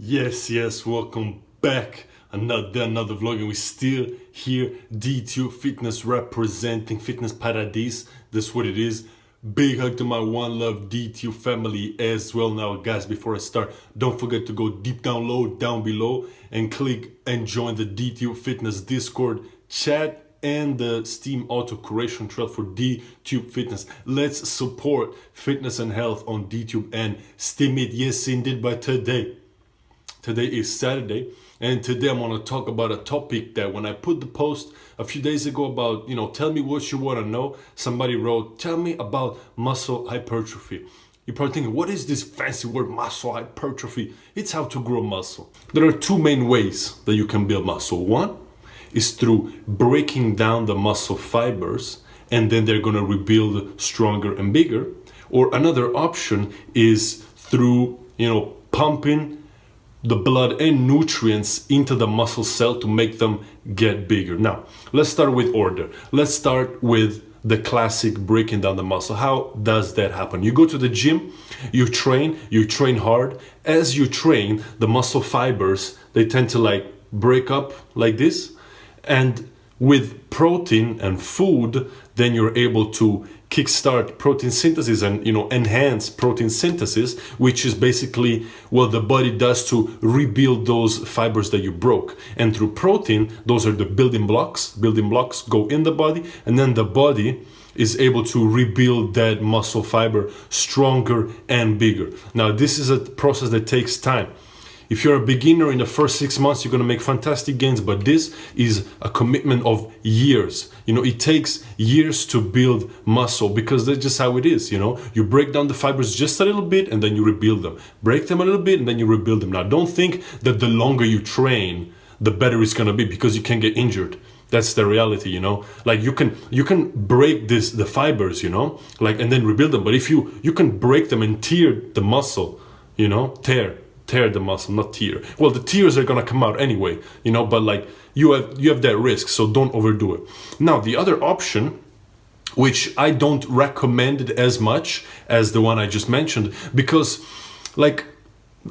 Yes, welcome back. Another vlog, and we're still here. Dtube Fitness representing Fitness Paradise. That's what it is. Big hug to my One Love Dtube family as well. Now, guys, before I start, don't forget to go deep down low, down below, and click and join the Dtube Fitness Discord chat and the Steam auto curation trail for Dtube Fitness. Let's support fitness and health on Dtube and Steemit. Yes, indeed. But Today is Saturday, and today I'm going to talk about a topic that when I put the post a few days ago about, tell me what you want to know, somebody wrote, tell me about muscle hypertrophy. You're probably thinking, what is this fancy word, muscle hypertrophy? It's how to grow muscle. There are two main ways that you can build muscle. One is through breaking down the muscle fibers, and then they're going to rebuild stronger and bigger. Or another option is through, pumping the blood and nutrients into the muscle cell to make them get bigger. Now, let's start with order. Let's start with the classic breaking down the muscle. How does that happen? You go to the gym, you train hard. As you train, the muscle fibers, they tend to break up like this. And with protein and food, then you're able to kickstart protein synthesis and enhance protein synthesis, which is basically what the body does to rebuild those fibers that you broke. And through protein, those are the building blocks go in the body, and then the body is able to rebuild that muscle fiber stronger and bigger. Now, this is a process that takes time. If you're a beginner in the first 6 months, you're going to make fantastic gains, but this is a commitment of years. It takes years to build muscle because that's just how it is. You break down the fibers just a little bit and then you rebuild them. Break them a little bit and then you rebuild them. Now, don't think that the longer you train, the better it's going to be, because you can get injured. That's the reality, you can break the fibers, and then rebuild them. But if you can break them and tear the muscle, tear the muscle, not tear. Well, the tears are gonna come out anyway, but you have that risk, so don't overdo it. Now, the other option, which I don't recommend it as much as the one I just mentioned, because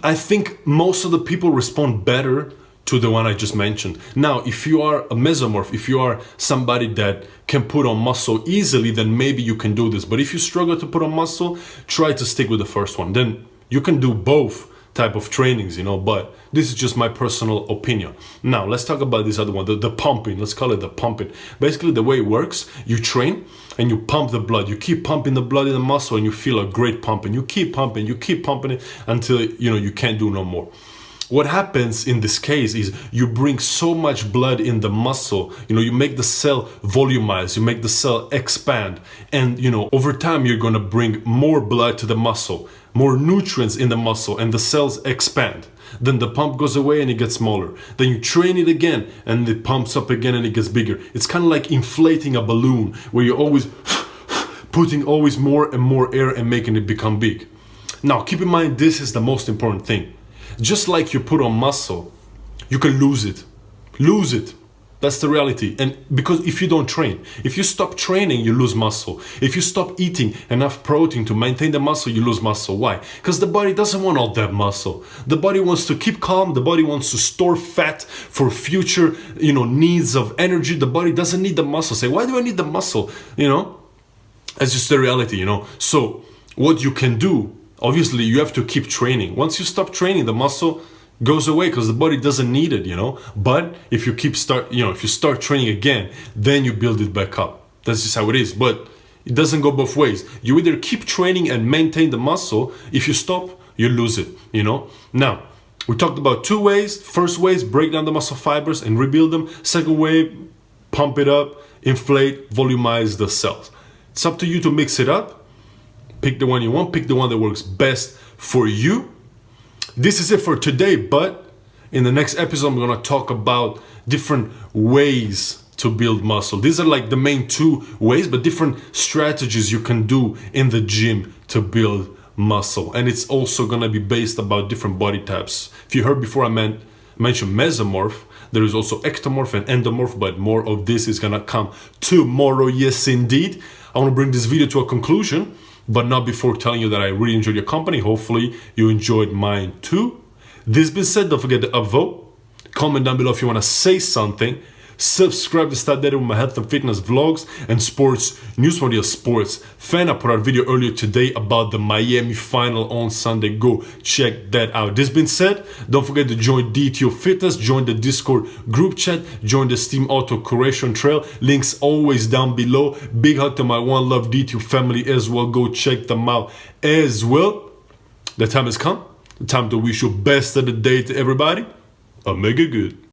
I think most of the people respond better to the one I just mentioned. Now, if you are a mesomorph, if you are somebody that can put on muscle easily, then maybe you can do this. But if you struggle to put on muscle, try to stick with the first one. Then you can do both type of trainings, but this is just my personal opinion. Now, let's talk about this other one, the pumping. Let's call it the pumping. Basically, the way it works, you train and you pump the blood. You keep pumping the blood in the muscle and you feel a great pump, and you keep pumping it until you can't do no more. What happens in this case is you bring so much blood in the muscle, you make the cell volumize, you make the cell expand, and over time you're going to bring more blood to the muscle, more nutrients in the muscle, and the cells expand. Then the pump goes away and it gets smaller. Then you train it again and it pumps up again and it gets bigger. It's kind of like inflating a balloon where you're always putting always more and more air and making it become big. Now, keep in mind, this is the most important thing. Just like you put on muscle, you can lose it. That's the reality. And because if you don't train, if you stop training, you lose muscle. If you stop eating enough protein to maintain the muscle, you lose muscle. Why? Because the body doesn't want all that muscle. The body wants to keep calm. The body wants to store fat for future, needs of energy. The body doesn't need the muscle. Say, why do I need the muscle? That's just the reality, So what you can do, obviously, you have to keep training. Once you stop training, the muscle goes away because the body doesn't need it, But if you start training again, then you build it back up. That's just how it is. But it doesn't go both ways. You either keep training and maintain the muscle. If you stop, you lose it, Now, we talked about two ways. First way is break down the muscle fibers and rebuild them. Second way, pump it up, inflate, volumize the cells. It's up to you to mix it up. Pick the one you want, pick the one that works best for you. This is it for today, but in the next episode, I'm going to talk about different ways to build muscle. These are the main two ways, but different strategies you can do in the gym to build muscle. And it's also going to be based about different body types. If you heard before, I mentioned mesomorph. There is also ectomorph and endomorph, but more of this is going to come tomorrow. Yes, indeed. I want to bring this video to a conclusion, but not before telling you that I really enjoyed your company. Hopefully you enjoyed mine too. This being said, don't forget to upvote. Comment down below if you want to say something. Subscribe to start dating with my health and fitness vlogs and sports news from your sports fan. I put out a video earlier today about the Miami final on Sunday. Go check that out. This being said, don't forget to join Dtube Fitness, join the Discord group chat, join the Steam Auto Curation Trail. Links always down below. Big hug to my One Love Dtube family as well. Go check them out as well. The time has come. The time to wish you best of the day to everybody. Make it good.